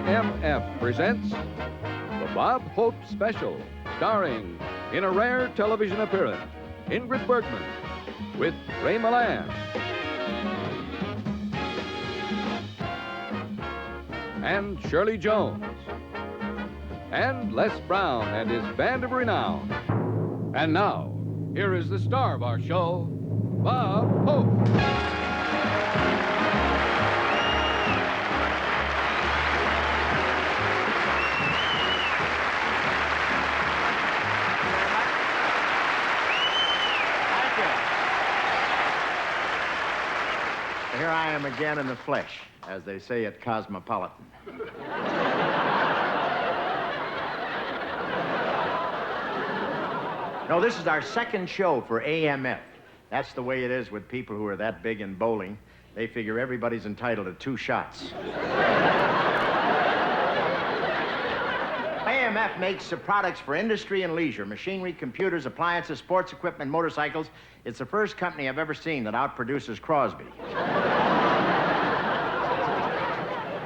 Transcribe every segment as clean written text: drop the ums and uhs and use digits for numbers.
AMF presents the Bob Hope Special, starring, in a rare television appearance, Ingrid Bergman with Ray Milland. And Shirley Jones. And Les Brown and his band of renown. And now, here is the star of our show, Bob Hope. Here I am again in the flesh, as they say at Cosmopolitan. No, this is our second show for AMF. That's the way it is with people who are that big in bowling. They figure everybody's entitled to 2 shots. AMF makes products for industry and leisure, machinery, computers, appliances, sports equipment, motorcycles. It's the first company I've ever seen that outproduces Crosby.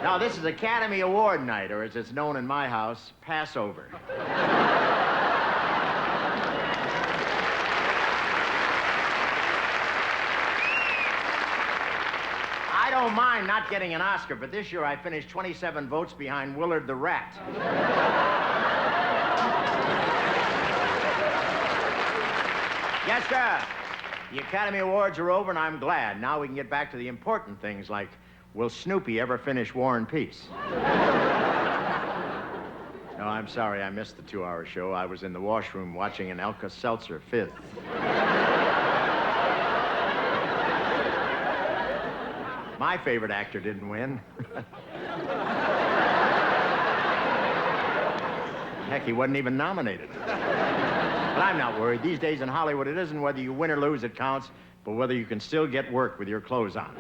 Now, this is Academy Award night, or as it's known in my house, Passover. I don't mind not getting an Oscar, but this year I finished 27 votes behind Willard the Rat. Yes, sir. The Academy Awards are over, and I'm glad. Now we can get back to the important things, like, will Snoopy ever finish War and Peace? No, I'm sorry I missed the 2-hour show. I was in the washroom watching an Alka-Seltzer 5th. My favorite actor didn't win. Heck, he wasn't even nominated. But I'm not worried. These days in Hollywood, it isn't whether you win or lose that counts, but whether you can still get work with your clothes on.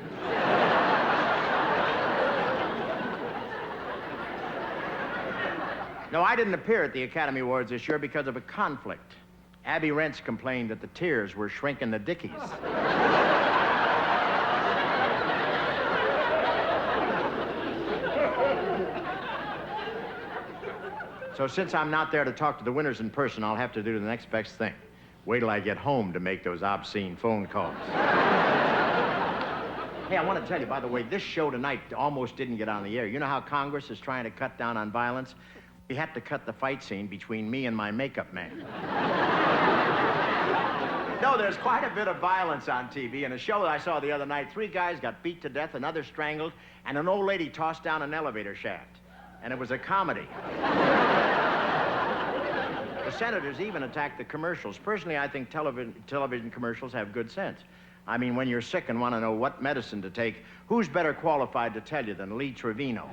No, I didn't appear at the Academy Awards this year because of a conflict. Abby Rentz complained that the tears were shrinking the dickies. So since I'm not there to talk to the winners in person, I'll have to do the next best thing. Wait till I get home to make those obscene phone calls. Hey, I want to tell you, by the way, this show tonight almost didn't get on the air. You know how Congress is trying to cut down on violence? We had to cut the fight scene between me and my makeup man. No, there's quite a bit of violence on TV. In a show that I saw the other night, 3 guys got beat to death, another strangled, and an old lady tossed down an elevator shaft. And it was a comedy. The senators even attacked the commercials. Personally, I think television commercials have good sense. I mean, when you're sick and want to know what medicine to take, who's better qualified to tell you than Lee Trevino?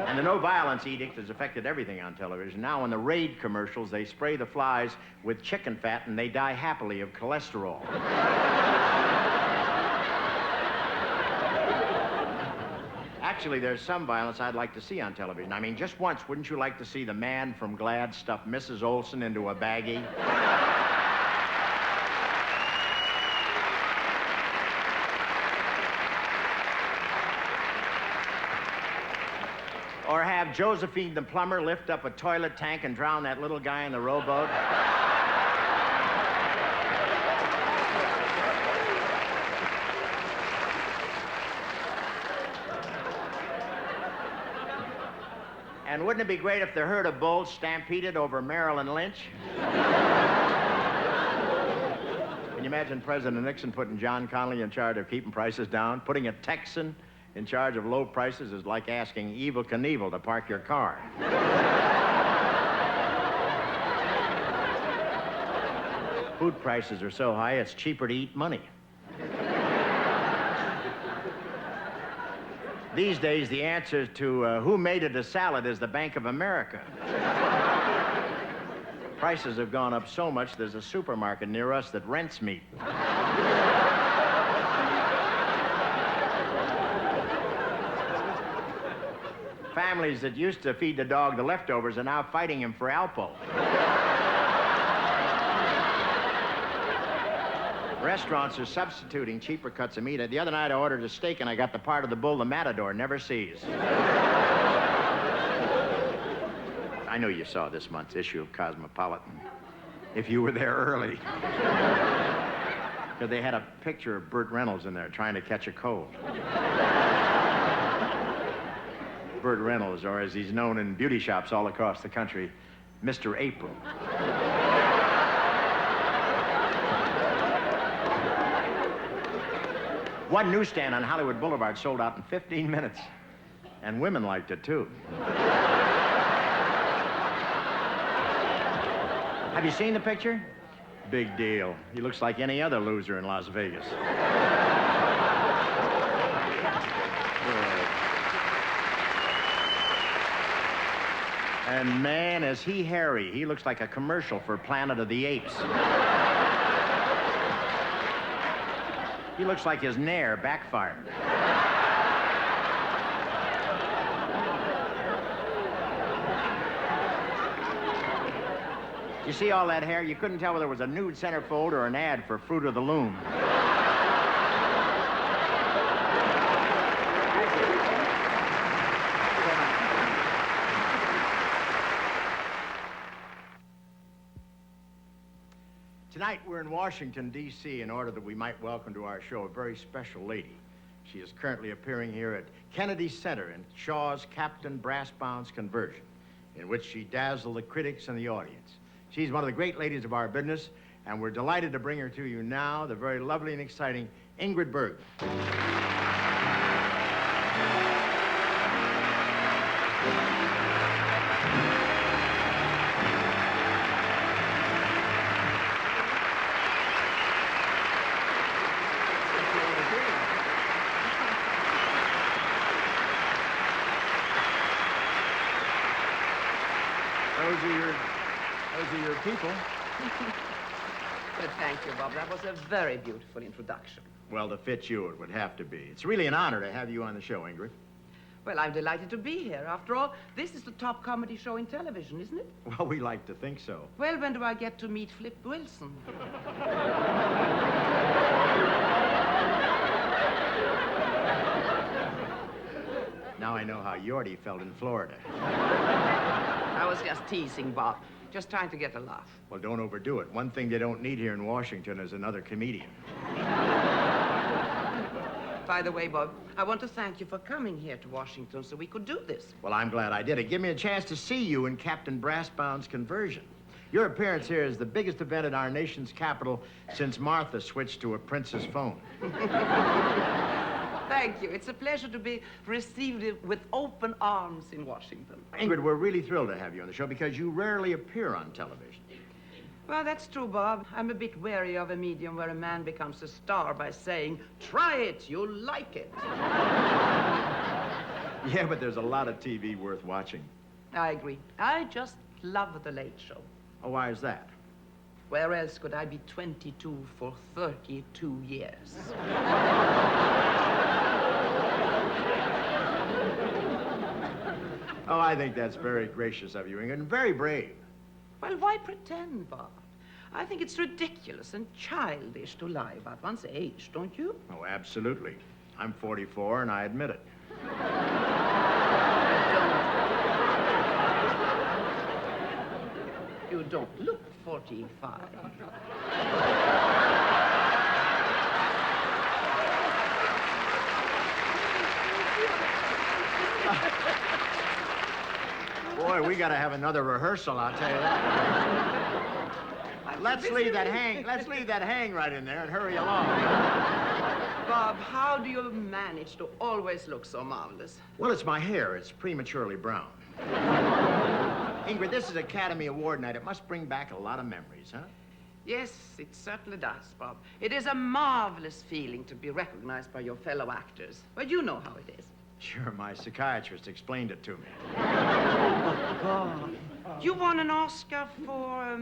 And the no-violence edict has affected everything on television. Now, in the Raid commercials, they spray the flies with chicken fat and they die happily of cholesterol. Actually, there's some violence I'd like to see on television. I mean, just once, wouldn't you like to see the man from Glad stuff Mrs. Olsen into a baggie? Or have Josephine the plumber lift up a toilet tank and drown that little guy in the rowboat? And wouldn't it be great if the herd of bulls stampeded over Marilyn Lynch? Can you imagine President Nixon putting John Connally in charge of keeping prices down? Putting a Texan in charge of low prices is like asking Evel Knievel to park your car. Food prices are so high, it's cheaper to eat money. These days, the answer to who made it a salad is the Bank of America. Prices have gone up so much, there's a supermarket near us that rents meat. Families that used to feed the dog the leftovers are now fighting him for Alpo. Restaurants are substituting cheaper cuts of meat. The other night I ordered a steak and I got the part of the bull the matador never sees. I know you saw this month's issue of Cosmopolitan. If you were there early. Because they had a picture of Burt Reynolds in there trying to catch a cold. Burt Reynolds, or as he's known in beauty shops all across the country, Mr. April. One newsstand on Hollywood Boulevard sold out in 15 minutes. And women liked it, too. Have you seen the picture? Big deal. He looks like any other loser in Las Vegas. And man, is he hairy. He looks like a commercial for Planet of the Apes. He looks like his nair backfired. You see all that hair? You couldn't tell whether it was a nude centerfold or an ad for Fruit of the Loom. Tonight, we're in Washington, D.C., in order that we might welcome to our show a very special lady. She is currently appearing here at Kennedy Center in Shaw's Captain Brassbound's Conversion, in which she dazzled the critics and the audience. She's one of the great ladies of our business, and we're delighted to bring her to you now, the very lovely and exciting Ingrid Bergman. Those are your people. Well, thank you, Bob. That was a very beautiful introduction. Well, to fit you, it would have to be. It's really an honor to have you on the show, Ingrid. Well, I'm delighted to be here. After all, this is the top comedy show in television, isn't it? Well, we like to think so. Well, when do I get to meet Flip Wilson? Now I know how Yorty felt in Florida. I was just teasing, Bob. Just trying to get a laugh. Well, don't overdo it. One thing they don't need here in Washington is another comedian. By the way, Bob, I want to thank you for coming here to Washington so we could do this. Well, I'm glad I did it. Give me a chance to see you in Captain Brassbound's Conversion. Your appearance here is the biggest event in our nation's capital since Martha switched to a prince's phone. Thank you. It's a pleasure to be received with open arms in Washington. Ingrid, we're really thrilled to have you on the show because you rarely appear on television. Well, that's true, Bob. I'm a bit wary of a medium where a man becomes a star by saying, try it, you'll like it. Yeah, but there's a lot of TV worth watching. I agree. I just love The Late Show. Oh, why is that? Where else could I be 22 for 32 years? Oh, I think that's very gracious of you, Ingrid, and very brave. Well, why pretend, Bob? I think it's ridiculous and childish to lie about one's age, don't you? Oh, absolutely. I'm 44, and I admit it. You don't look 45. Boy, we gotta have another rehearsal, I'll tell you that. Let's leave that hang right in there and hurry along. Bob, how do you manage to always look so marvelous? Well, it's my hair. It's prematurely brown. Ingrid, this is Academy Award night. It must bring back a lot of memories, huh? Yes, it certainly does, Bob. It is a marvelous feeling to be recognized by your fellow actors. But you know how it is. Sure, my psychiatrist explained it to me. God. You won an Oscar for,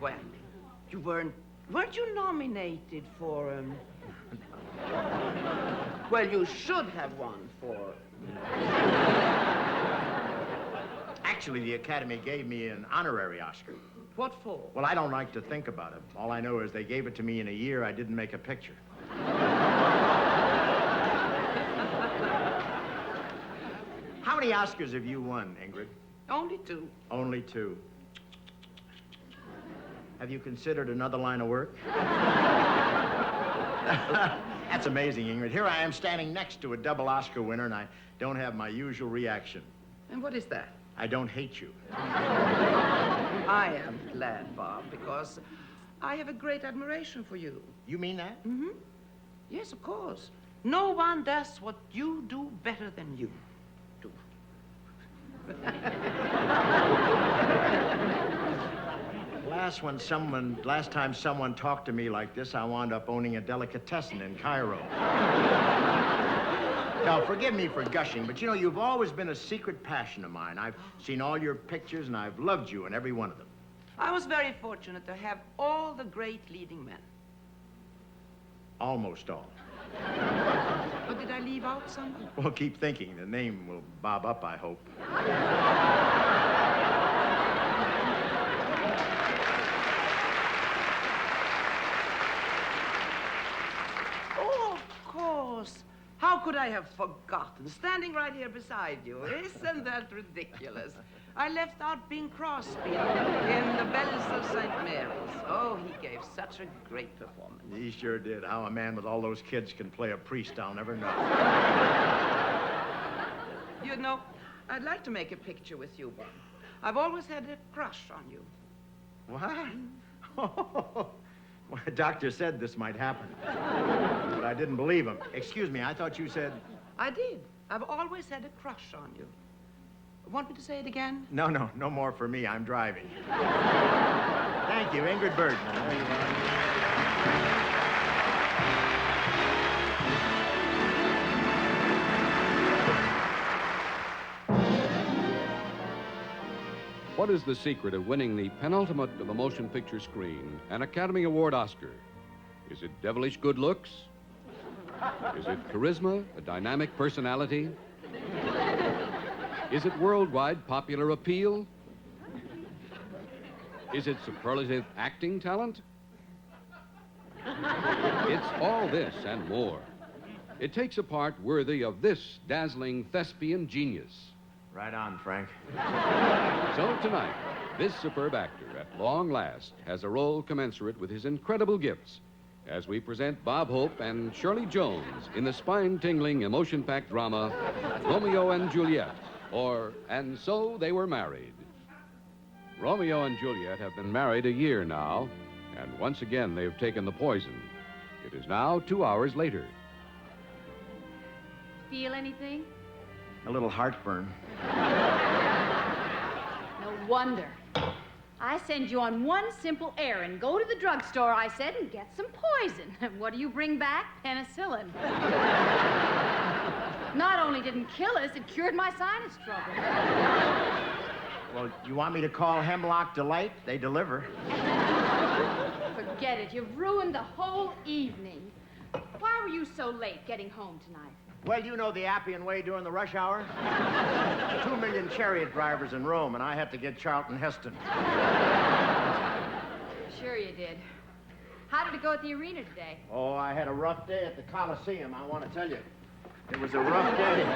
well, you weren't you nominated for, well, you should have won for... Actually, the Academy gave me an honorary Oscar. What for? Well, I don't like to think about it. All I know is they gave it to me in a year I didn't make a picture. How many Oscars have you won, Ingrid? Only 2. Only 2. Have you considered another line of work? That's amazing, Ingrid. Here I am standing next to a double Oscar winner, and I don't have my usual reaction. And what is that? I don't hate you. I am glad, Bob, because I have a great admiration for you. You mean that? Mm-hmm. Yes, of course. No one does what you do better than you do. Last time someone talked to me like this, I wound up owning a delicatessen in Cairo. Now, forgive me for gushing, but you know, you've always been a secret passion of mine. I've seen all your pictures, and I've loved you in every one of them. I was very fortunate to have all the great leading men. Almost all. But did I leave out someone? Well, keep thinking. The name will bob up, I hope. Oh, of course. How could I have forgotten? Standing right here beside you. Isn't that ridiculous? I left out Bing Crosby in The Bells of St. Mary's. Oh, he gave such a great performance. He sure did. How a man with all those kids can play a priest, I'll never know. You know, I'd like to make a picture with you, Bob. I've always had a crush on you. What? Well, the doctor said this might happen. But I didn't believe him. Excuse me, I thought you said... I did. I've always had a crush on you. Want me to say it again? No more for me. I'm driving. Thank you, Ingrid Bergman. There you are. What is the secret of winning the penultimate of the motion picture screen, an Academy Award Oscar? Is it devilish good looks? Is it charisma, a dynamic personality? Is it worldwide popular appeal? Is it superlative acting talent? It's all this and more. It takes a part worthy of this dazzling thespian genius. Right on, Frank. So tonight, this superb actor, at long last, has a role commensurate with his incredible gifts as we present Bob Hope and Shirley Jones in the spine-tingling, emotion-packed drama, Romeo and Juliet, or And So They Were Married. Romeo and Juliet have been married a year now, and once again they've taken the poison. It is now 2 hours later. Feel anything? A little heartburn. No wonder. I send you on one simple errand. Go to the drugstore, I said, and get some poison. What do you bring back? Penicillin. Not only didn't kill us, it cured my sinus trouble. Well, you want me to call Hemlock Delight? They deliver. Forget it. You've ruined the whole evening. Why were you so late getting home tonight? Well, you know the Appian Way during the rush hour? 2 million chariot drivers in Rome, and I had to get Charlton Heston. Sure you did. How did it go at the arena today? Oh, I had a rough day at the Coliseum, I want to tell you. It was a rough day.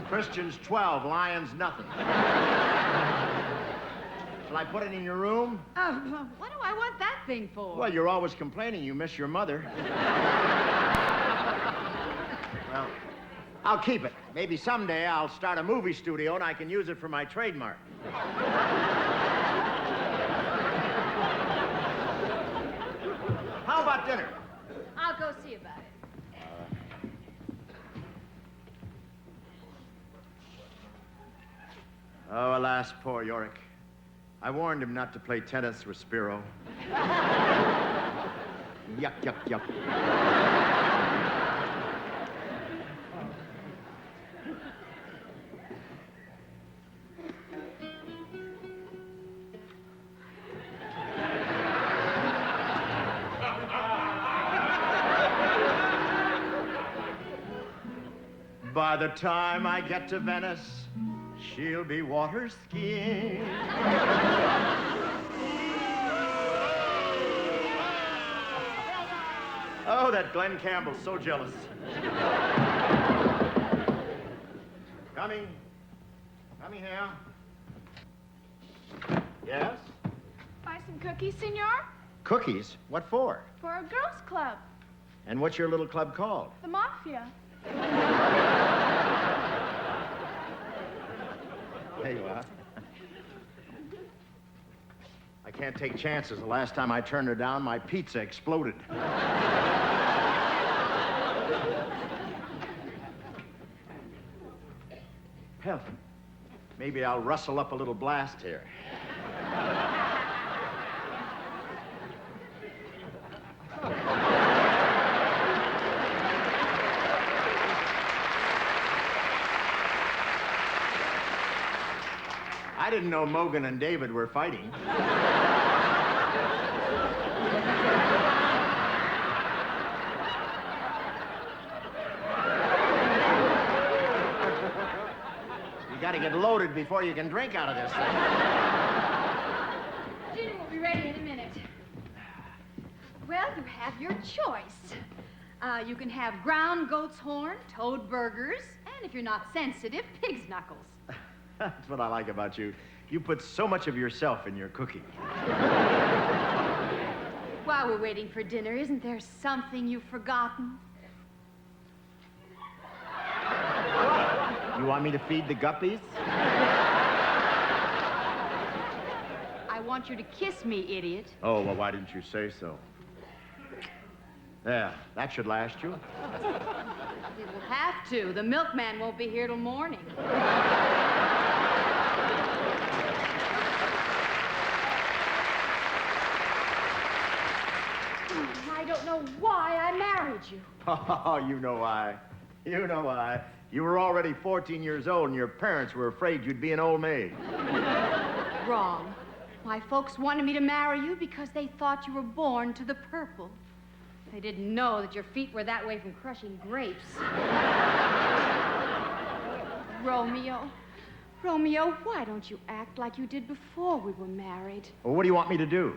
Christians 12, Lions nothing. Shall I put it in your room? Oh, what do I want that thing for? Well, you're always complaining you miss your mother. Well, I'll keep it. Maybe someday I'll start a movie studio and I can use it for my trademark. How about dinner? I'll go see about it. Oh, alas, poor Yorick. I warned him not to play tennis with Spiro. Yuck, yuck, yuck. By the time I get to Venice, She'll be water skiing. Oh, that Glenn Campbell's so jealous. Coming. Coming here. Yes? Buy some cookies, senor? Cookies? What for? For a girls' club. And what's your little club called? The Mafia. There you are. I can't take chances. The last time I turned her down, my pizza exploded. Hell, maybe I'll rustle up a little blast here. I didn't know Mogan and David were fighting. You gotta get loaded before you can drink out of this thing. Dinner will be ready in a minute. Well, you have your choice. You can have ground goat's horn, toad burgers, and if you're not sensitive, pig's knuckles. That's what I like about you. You put so much of yourself in your cooking. While we're waiting for dinner, isn't there something you've forgotten? You want me to feed the guppies? I want you to kiss me, idiot. Oh, well, why didn't you say so? There, that should last you. It will have to. The milkman won't be here till morning. I don't know why I married you. Oh, you know why. You know why. You were already 14 years old, and your parents were afraid you'd be an old maid. Wrong. My folks wanted me to marry you because they thought you were born to the purple. They didn't know that your feet were that way from crushing grapes. Romeo, why don't you act like you did before we were married? Well, what do you want me to do?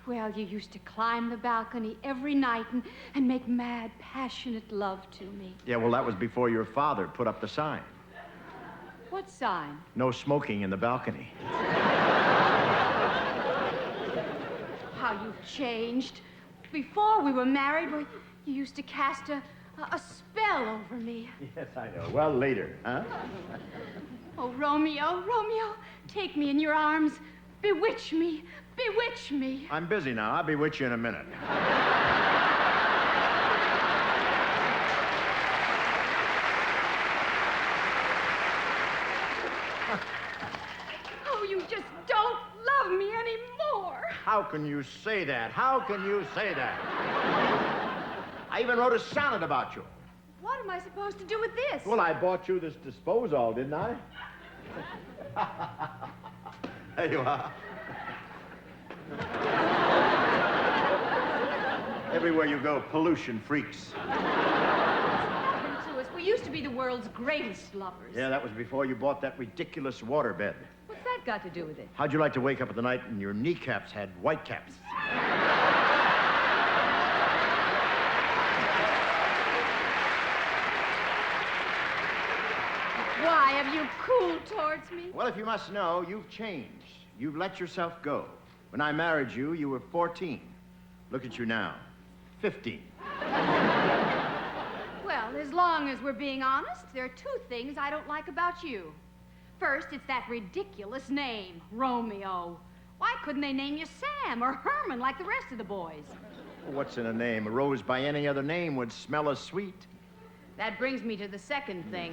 Well, you used to climb the balcony every night and make mad, passionate love to me. Yeah, well, that was before your father put up the sign. What sign? No smoking in the balcony. How you've changed. Before we were married, well, you used to cast a spell over me. Yes, I know. Well, later, huh? Oh, Romeo, take me in your arms. Bewitch me. Bewitch me. I'm busy now. I'll be with you in a minute. Oh, you just don't love me anymore. How can you say that? How can you say that? I even wrote a sonnet about you. What am I supposed to do with this? Well, I bought you this disposal, didn't I? There you are. Everywhere you go, pollution freaks. What happened to us? We used to be the world's greatest lovers. Yeah, that was before you bought that ridiculous waterbed. What's that got to do with it? How'd you like to wake up at the night and your kneecaps had white caps? Why have you cooled towards me? Well, if you must know, you've changed. You've let yourself go. When I married you, you were 14. Look at you now, 15. Well, as long as we're being honest, there are two things I don't like about you. First, it's that ridiculous name, Romeo. Why couldn't they name you Sam or Herman like the rest of the boys? What's in a name? A rose by any other name would smell as sweet. That brings me to the second thing.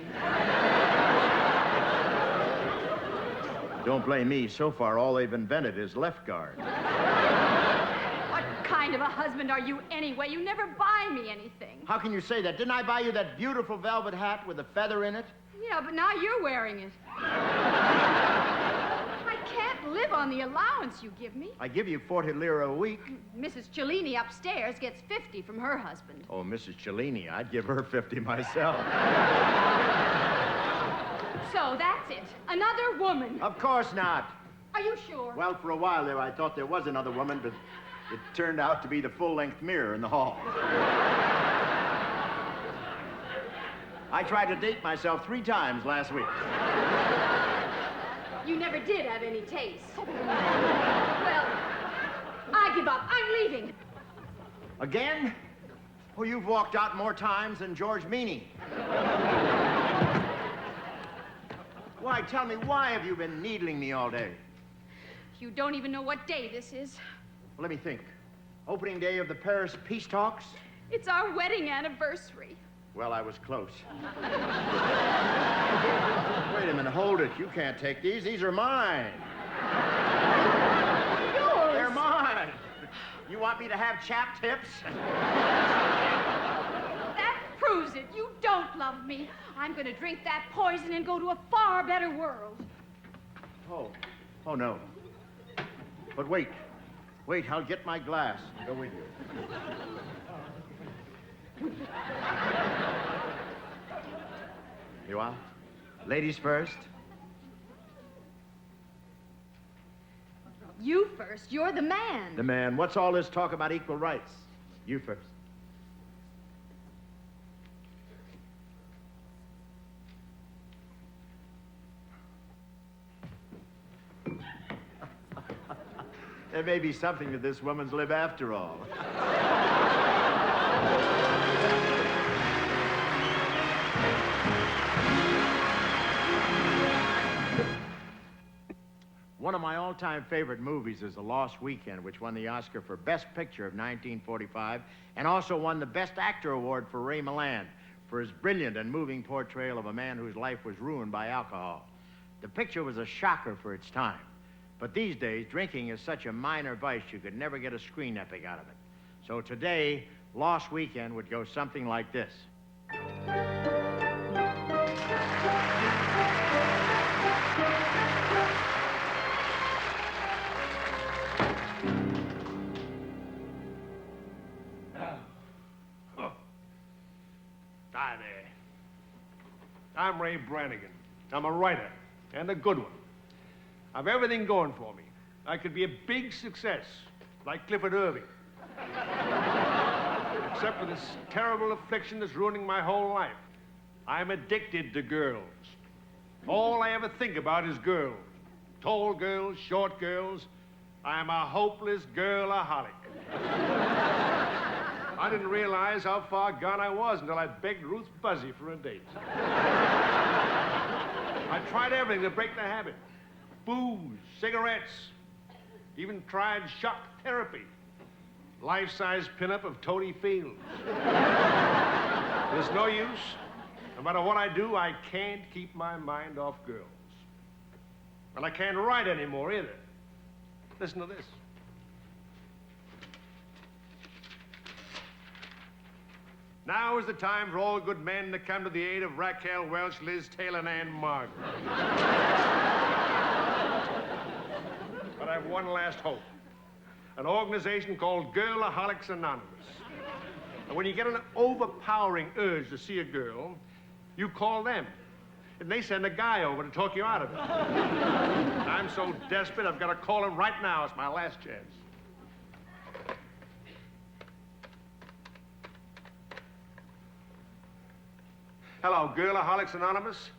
Don't blame me. So far, all they've invented is left guard. What kind of a husband are you anyway? You never buy me anything. How can you say that? Didn't I buy you that beautiful velvet hat with a feather in it? Yeah, but now you're wearing it. I can't live on the allowance you give me. I give you 40 lira a week. Mrs. Cellini upstairs gets 50 from her husband. Oh, Mrs. Cellini, I'd give her 50 myself. So that's it. Another woman. Of course not. Are you sure? Well, for a while there, I thought there was another woman, but it turned out to be the full-length mirror in the hall. I tried to date myself 3 times last week. You never did have any taste. Well, I give up. I'm leaving. Again? Oh, you've walked out more times than George Meany. Why, tell me, why have you been needling me all day? You don't even know what day this is. Well, let me think. Opening day of the Paris peace talks? It's our wedding anniversary. Well, I was close. Wait a minute, hold it. You can't take these. These are mine. Yours. They're mine. You want me to have chap tips? That proves it. You don't love me. I'm going to drink that poison and go to a far better world. Oh, no. But wait. Wait, I'll get my glass and go with you. You are? Ladies first? You first. You're the man. The man. What's all this talk about equal rights? You first. There may be something to this woman's lib after all. One of my all-time favorite movies is The Lost Weekend, which won the Oscar for Best Picture of 1945 and also won the Best Actor Award for Ray Milland for his brilliant and moving portrayal of a man whose life was ruined by alcohol. The picture was a shocker for its time. But these days, drinking is such a minor vice you could never get a screen epic out of it. So today, Lost Weekend would go something like this. Hi there. I'm Ray Brannigan. I'm a writer, and a good one. I've everything going for me. I could be a big success, like Clifford Irving. Except for this terrible affliction that's ruining my whole life. I'm addicted to girls. All I ever think about is girls. Tall girls, short girls. I'm a hopeless girl-aholic. I didn't realize how far gone I was until I begged Ruth Buzzy for a date. I tried everything to break the habit. Booze, cigarettes, even tried shock therapy. Life-size pinup of Tony Fields. There's no use. No matter what I do, I can't keep my mind off girls. And I can't write anymore either. Listen to this. Now is the time for all good men to come to the aid of Raquel Welch, Liz Taylor, and Ann Margaret. But I have one last hope. An organization called Girlaholics Anonymous. And when you get an overpowering urge to see a girl, you call them. And they send a guy over to talk you out of it. I'm so desperate, I've got to call him right now. It's my last chance. Hello, Girlaholics Anonymous.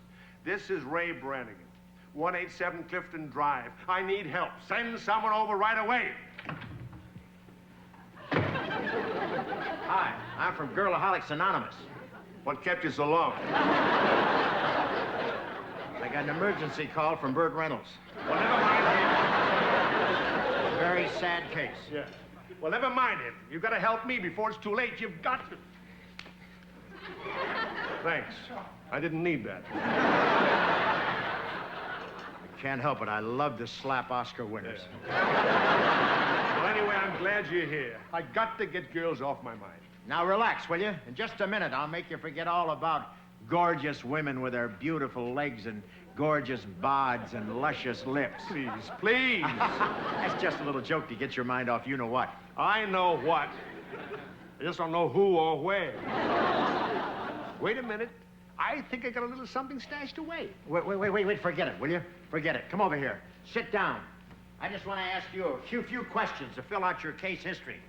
This is Ray Brannigan, 187 Clifton Drive. I need help. Send someone over right away. Hi, I'm from Girlaholics Anonymous. What kept you so long? I got an emergency call from Burt Reynolds. Well, never mind him. Very sad case. Yeah. Well, never mind him. You've got to help me before it's too late. You've got to. Thanks. I didn't need that. I can't help it. I love to slap Oscar winners. Yeah. Well, anyway, I'm glad you're here. I got to get girls off my mind. Now, relax, will you? In just a minute, I'll make you forget all about gorgeous women with their beautiful legs and gorgeous bods and luscious lips. Please, please. That's just a little joke to get your mind off you-know-what. I know what. I just don't know who or where. Wait a minute. I think I got a little something stashed away. Wait, forget it, will you? Forget it. Come over here. Sit down. I just want to ask you a few questions to fill out your case history.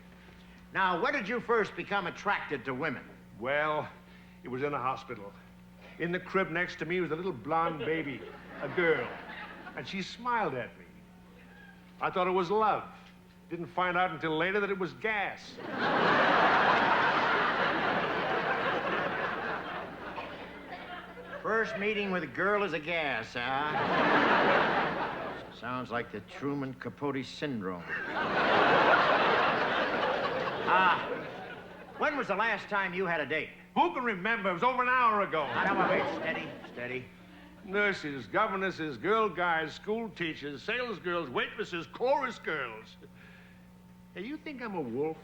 Now, when did you first become attracted to women? Well, it was in a hospital. In the crib next to me was a little blonde baby, a girl. And she smiled at me. I thought it was love. Didn't find out until later that it was gas. First meeting with a girl is a gas, huh? Sounds like the Truman Capote syndrome. When was the last time you had a date? Who can remember? It was over an hour ago. Now, wait, steady. Nurses, governesses, girl guides, school teachers, sales girls, waitresses, chorus girls. Hey, you think I'm a wolf?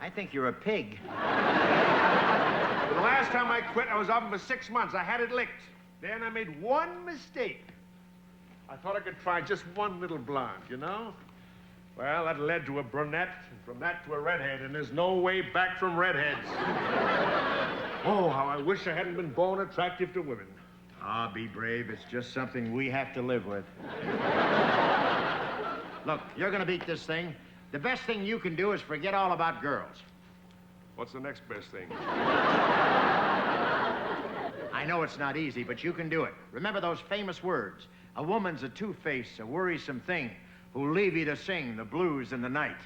I think you're a pig. The last time I quit, I was off for 6 months. I had it licked. Then I made one mistake. I thought I could try just one little blonde, you know? Well, that led to a brunette, and from that to a redhead, and there's no way back from redheads. Oh, how I wish I hadn't been born attractive to women. Ah, be brave. It's just something we have to live with. Look, you're gonna beat this thing. The best thing you can do is forget all about girls. What's the next best thing? I know it's not easy, but you can do it. Remember those famous words. A woman's a two-faced, a worrisome thing who'll leave you to sing the blues in the night.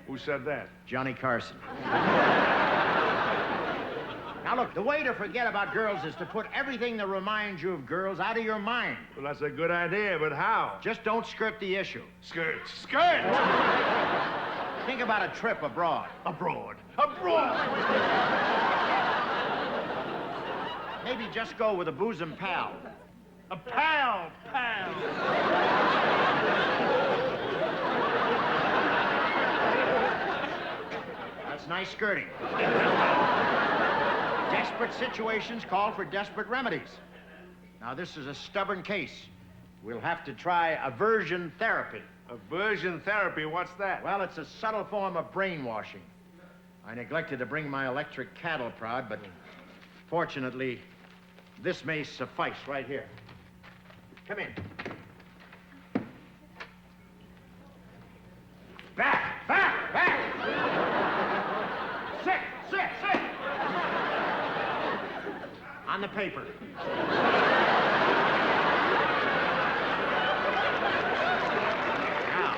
Who said that? Johnny Carson. Now, look, the way to forget about girls is to put everything that reminds you of girls out of your mind. Well, that's a good idea, but how? Just don't skirt the issue. Skirt. Think about a trip abroad. Abroad. Maybe just go with a bosom pal. A pal. That's nice skirting. Desperate situations call for desperate remedies. Now, this is a stubborn case. We'll have to try aversion therapy. Aversion therapy, what's that? Well, it's a subtle form of brainwashing. I neglected to bring my electric cattle prod, but fortunately, this may suffice right here. Come in. Back! Sit! On the paper. Now,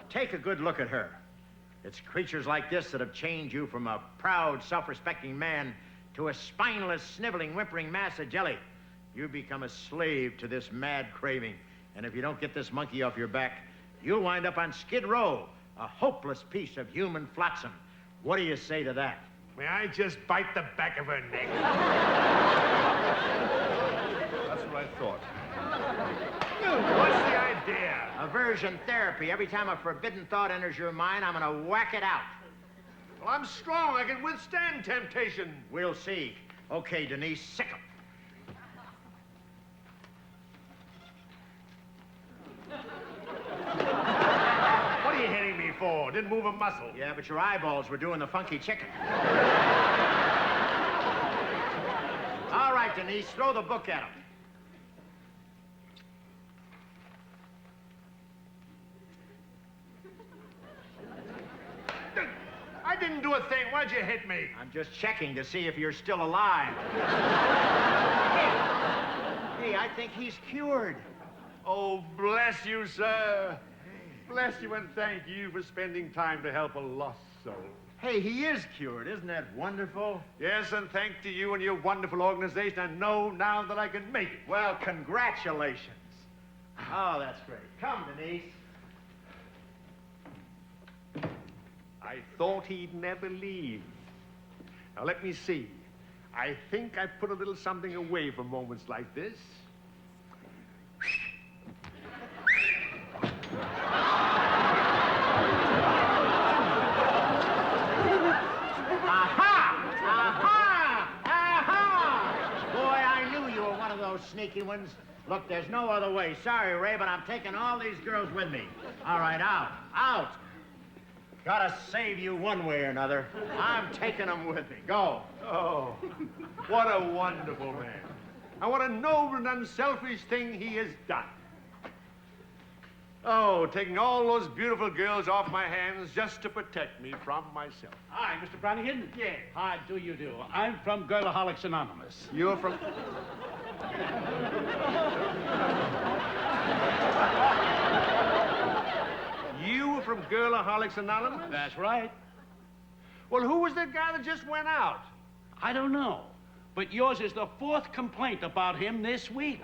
take a good look at her. It's creatures like this that have changed you from a proud, self-respecting man to a spineless, sniveling, whimpering mass of jelly. You become a slave to this mad craving. And if you don't get this monkey off your back, you'll wind up on Skid Row, a hopeless piece of human flotsam. What do you say to that? May I just bite the back of her neck? That's what I thought. What's the idea? Aversion therapy. Every time a forbidden thought enters your mind, I'm gonna whack it out. Well, I'm strong. I can withstand temptation. We'll see. Okay, Denise, sick 'em. What are you hitting me for? Didn't move a muscle. Yeah, but your eyeballs were doing the funky chicken. All right, Denise, throw the book at him. I didn't do a thing. Why'd you hit me? I'm just checking to see if you're still alive. Hey, I think he's cured. Oh, bless you, sir. Bless you and thank you for spending time to help a lost soul. Hey, he is cured. Isn't that wonderful? Yes, and thanks to you and your wonderful organization, I know now that I can make it. Well, congratulations. Oh, that's great. Come, Denise. I thought he'd never leave. Now, let me see. I think I put a little something away for moments like this. Sneaky ones. Look, there's no other way. Sorry, Ray, but I'm taking all these girls with me. All right, out. Gotta save you one way or another. I'm taking them with me. Go. Oh, what a wonderful man. And what a noble and unselfish thing he has done. Oh, taking all those beautiful girls off my hands just to protect me from myself. Hi, Mr. Brannigan. Yeah. How do you do? I'm from Girlaholics Anonymous. You're from... You were from Girlaholics Anonymous? That's right. Well, who was the guy that just went out? I don't know, but yours is the 4th complaint about him this week.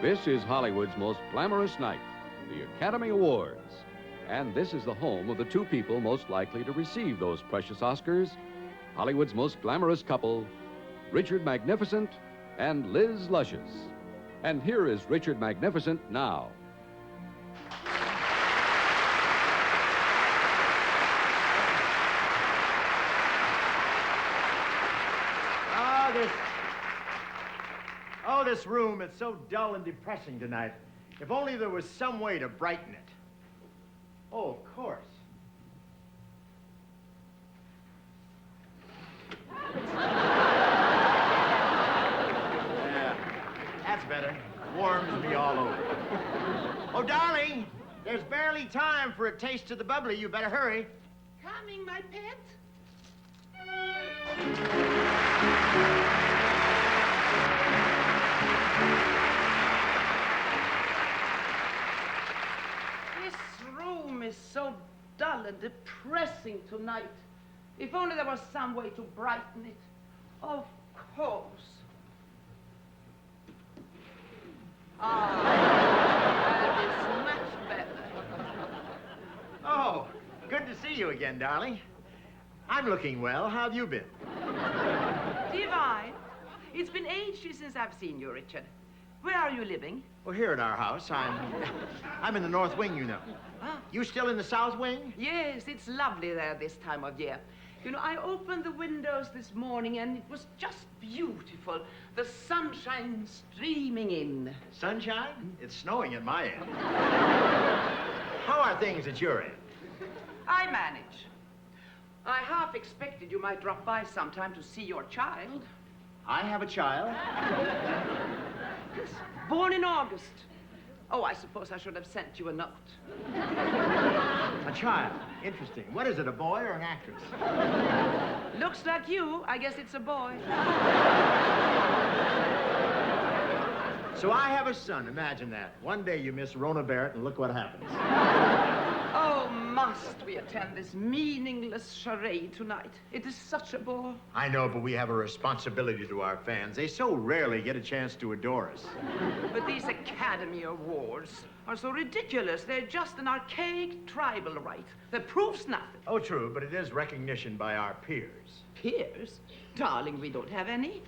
This is Hollywood's most glamorous night, the Academy Awards. And this is the home of the two people most likely to receive those precious Oscars, Hollywood's most glamorous couple, Richard Magnificent and Liz Luscious. And here is Richard Magnificent now. Oh, this room, it's so dull and depressing tonight. If only there was some way to brighten it. Oh, of course. Yeah, that's better. Warms me all over. Oh, darling, there's barely time for a taste of the bubbly. You better hurry. Coming, my pet. This room is so dull and depressing tonight. If only there was some way to brighten it. Of course. That is much better. Oh, good to see you again, darling. I'm looking well. How have you been? Divine. It's been ages since I've seen you, Richard. Where are you living? Well, here at our house. I'm in the north wing, you know. Ah. You still in the south wing? Yes, it's lovely there this time of year. You know, I opened the windows this morning and it was just beautiful. The sunshine streaming in. Sunshine? It's snowing at my end. How are things at your end? I manage. I half expected you might drop by sometime to see your child. I have a child. Yes, born in August. Oh, I suppose I should have sent you a note. A child. Interesting. What is it, a boy or an actress? Looks like you. I guess it's a boy. So I have a son. Imagine that. One day you miss Rona Barrett and look what happens. Oh, must we attend this meaningless charade tonight? It is such a bore. I know, but we have a responsibility to our fans. They so rarely get a chance to adore us. But these Academy Awards are so ridiculous. They're just an archaic tribal rite that proves nothing. Oh, true, but it is recognition by our peers. Peers? Darling, we don't have any.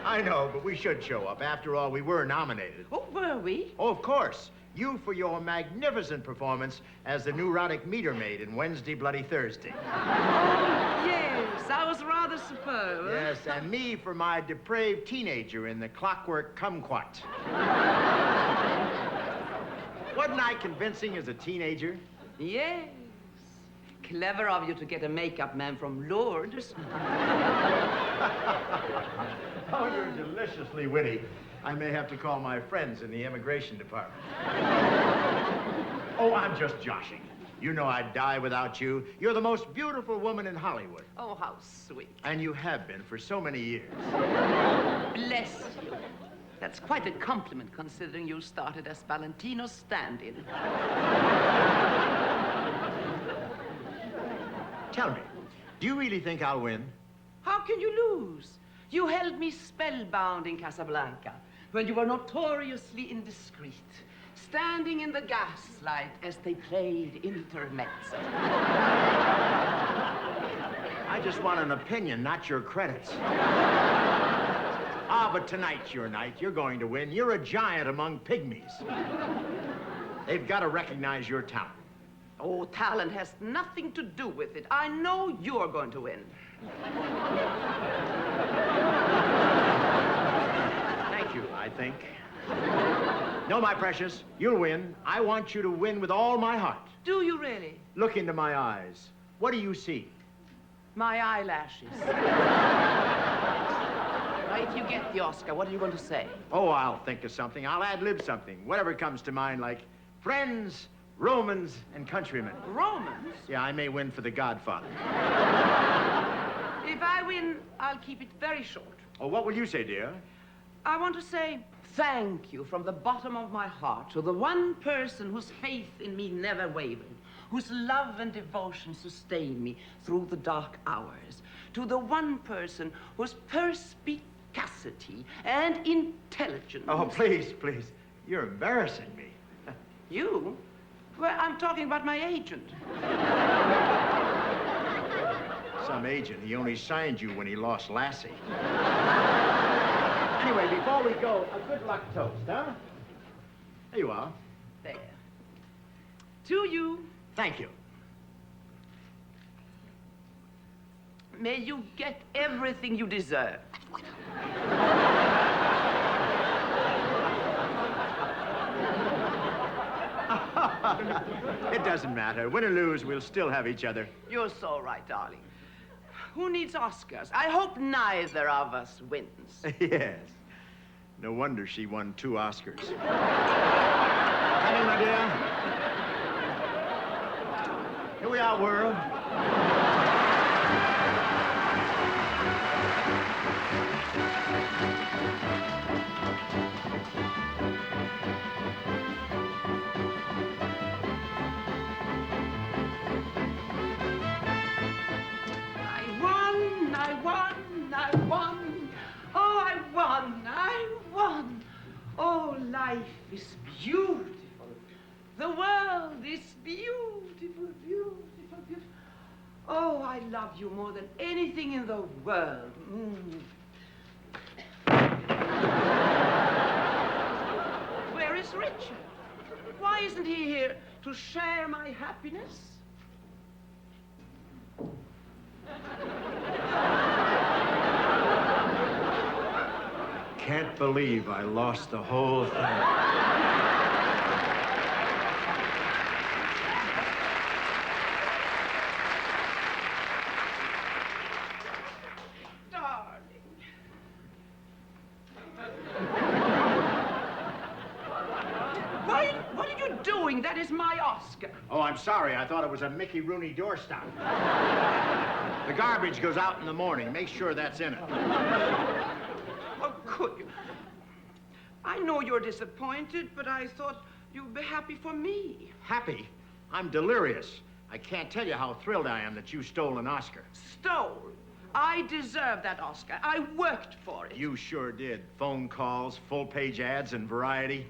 I know, but we should show up. After all, we were nominated. Oh, were we? Oh, of course. You for your magnificent performance as the neurotic meter maid in Wednesday Bloody Thursday. Oh, yes, I was rather superb. Yes, and me for my depraved teenager in the Clockwork Kumquat. Wasn't I convincing as a teenager? Yes. Clever of you to get a makeup man from Lourdes. Oh, you're deliciously witty. I may have to call my friends in the immigration department. Oh, I'm just joshing. You know I'd die without you. You're the most beautiful woman in Hollywood. Oh, how sweet. And you have been for so many years. Bless you. That's quite a compliment, considering you started as Valentino's stand-in. Tell me, do you really think I'll win? How can you lose? You held me spellbound in Casablanca, when you were notoriously indiscreet, standing in the gaslight as they played intermezzo. I just want an opinion, not your credits. But tonight's your night. You're going to win. You're a giant among pygmies. They've got to recognize your talent. Oh, talent has nothing to do with it. I know you're going to win. Thank you, I think. No, my precious, you'll win. I want you to win with all my heart. Do you really? Look into my eyes. What do you see? My eyelashes. Now, if you get the Oscar, what are you going to say? Oh, I'll think of something. I'll ad-lib something. Whatever comes to mind, like friends, Romans, and countrymen. Romans? Yeah, I may win for The Godfather. If I win, I'll keep it very short. Oh, what will you say, dear? I want to say thank you from the bottom of my heart to the one person whose faith in me never wavered, whose love and devotion sustained me through the dark hours, to the one person whose perspicacity and intelligence... Oh, please, please. You're embarrassing me. You? Well, I'm talking about my agent. Some agent. He only signed you when he lost Lassie. Anyway, before we go, a good luck toast, huh? There you are. There. To you. Thank you. May you get everything you deserve. It doesn't matter. Win or lose, we'll still have each other. You're so right, darling. Who needs Oscars? I hope neither of us wins. Yes. No wonder she won 2 Oscars. Come in, my dear. Here we are, world. Oh, life is beautiful. The world is beautiful, beautiful, beautiful. Oh, I love you more than anything in the world. Where is Richard? Why isn't he here to share my happiness? Can't believe I lost the whole thing. Darling. What are you doing? That is my Oscar. Oh, I'm sorry. I thought it was a Mickey Rooney doorstop. The garbage goes out in the morning. Make sure that's in it. How could you? I know you're disappointed, but I thought you'd be happy for me. Happy? I'm delirious. I can't tell you how thrilled I am that you stole an Oscar. Stole? I deserve that Oscar. I worked for it. You sure did. Phone calls, full-page ads in Variety,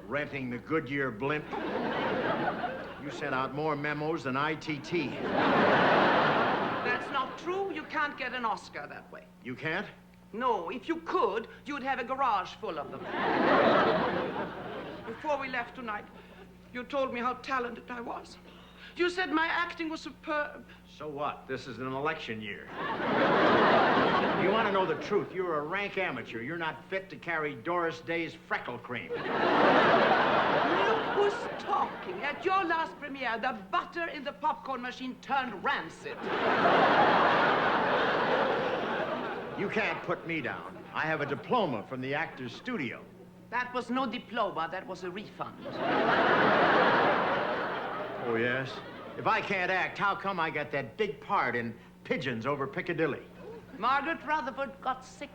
renting the Goodyear blimp. You sent out more memos than ITT. That's not true. You can't get an Oscar that way. You can't? No, if you could, you'd have a garage full of them. Before we left tonight, you told me how talented I was. You said my acting was superb. So what? This is an election year. You want to know the truth? You're a rank amateur. You're not fit to carry Doris Day's freckle cream. Look who's talking. At your last premiere, the butter in the popcorn machine turned rancid. You can't put me down. I have a diploma from the Actors Studio. That was no diploma, that was a refund. Oh, yes? If I can't act, how come I got that big part in Pigeons over Piccadilly? Margaret Rutherford got sick.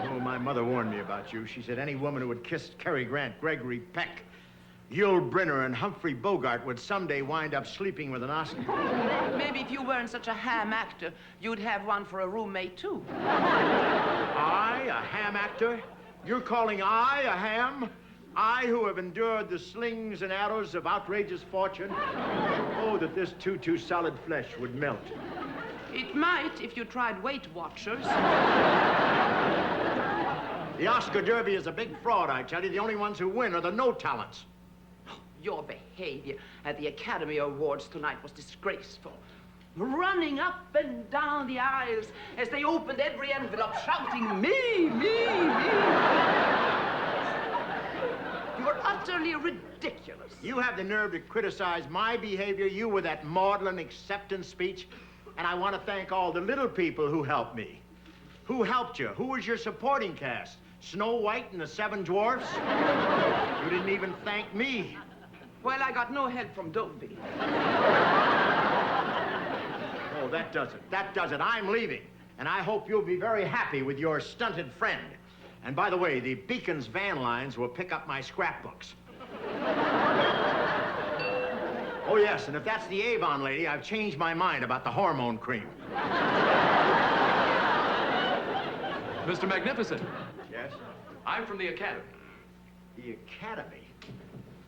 Oh, my mother warned me about you. She said any woman who had kissed Cary Grant, Gregory Peck, Yul Brynner, and Humphrey Bogart would someday wind up sleeping with an Oscar. Maybe if you weren't such a ham actor, you'd have one for a roommate, too. I, a ham actor? You're calling I a ham? I, who have endured the slings and arrows of outrageous fortune? Oh, that this too solid flesh would melt. It might if you tried Weight Watchers. The Oscar Derby is a big fraud, I tell you. The only ones who win are the no-talents. Your behavior at the Academy Awards tonight was disgraceful. Running up and down the aisles as they opened every envelope, shouting, me, me, me. You were utterly ridiculous. You have the nerve to criticize my behavior, you with that maudlin acceptance speech. And I want to thank all the little people who helped me. Who helped you? Who was your supporting cast? Snow White and the Seven Dwarfs? You didn't even thank me. Well, I got no help from Dobie. Oh, that does it. That does it. I'm leaving. And I hope you'll be very happy with your stunted friend. And by the way, the Beacon's van lines will pick up my scrapbooks. Oh, yes, and if that's the Avon lady, I've changed my mind about the hormone cream. Mr. Magnificent, Yes? I'm from the Academy. The Academy?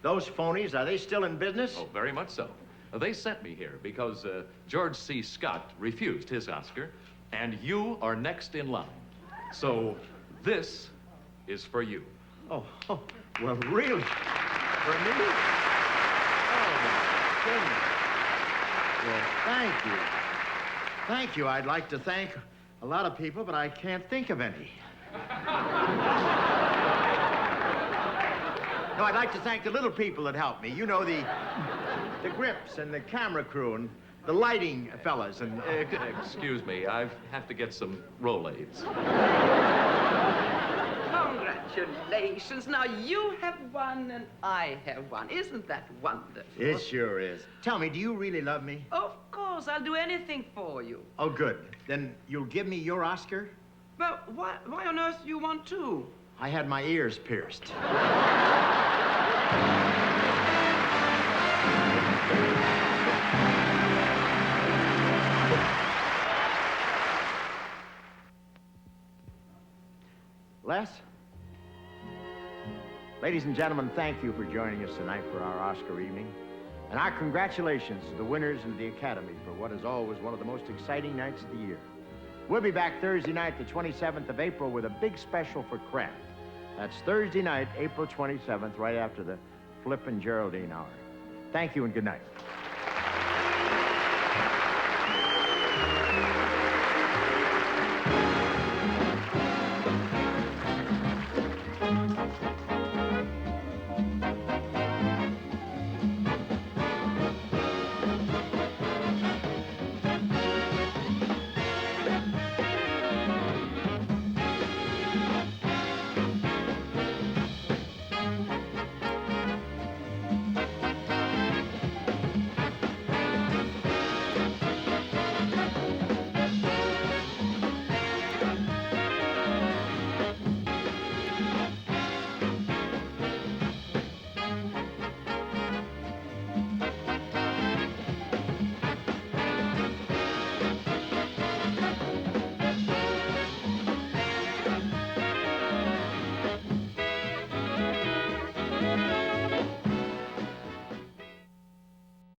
Those phonies, are they still in business? Oh, very much so. They sent me here because George C. Scott refused his Oscar, and you are next in line. So this is for you. Oh, well, really? For me? Oh, my goodness. Well, thank you. Thank you. I'd like to thank a lot of people, but I can't think of any. No, I'd like to thank the little people that helped me. You know, the grips and the camera crew and the lighting fellas and... Excuse me, I have to get some Rolaids. Congratulations. Now you have won and I have won. Isn't that wonderful? It sure is. Tell me, do you really love me? Of course, I'll do anything for you. Oh, good. Then you'll give me your Oscar? Well, why on earth do you want to? I had my ears pierced. Les? Ladies and gentlemen, thank you for joining us tonight for our Oscar evening. And our congratulations to the winners and the Academy for what is always one of the most exciting nights of the year. We'll be back Thursday night, the 27th of April, with a big special for Kraft. That's Thursday night, April 27th, right after the Flip and Geraldine hour. Thank you and good night.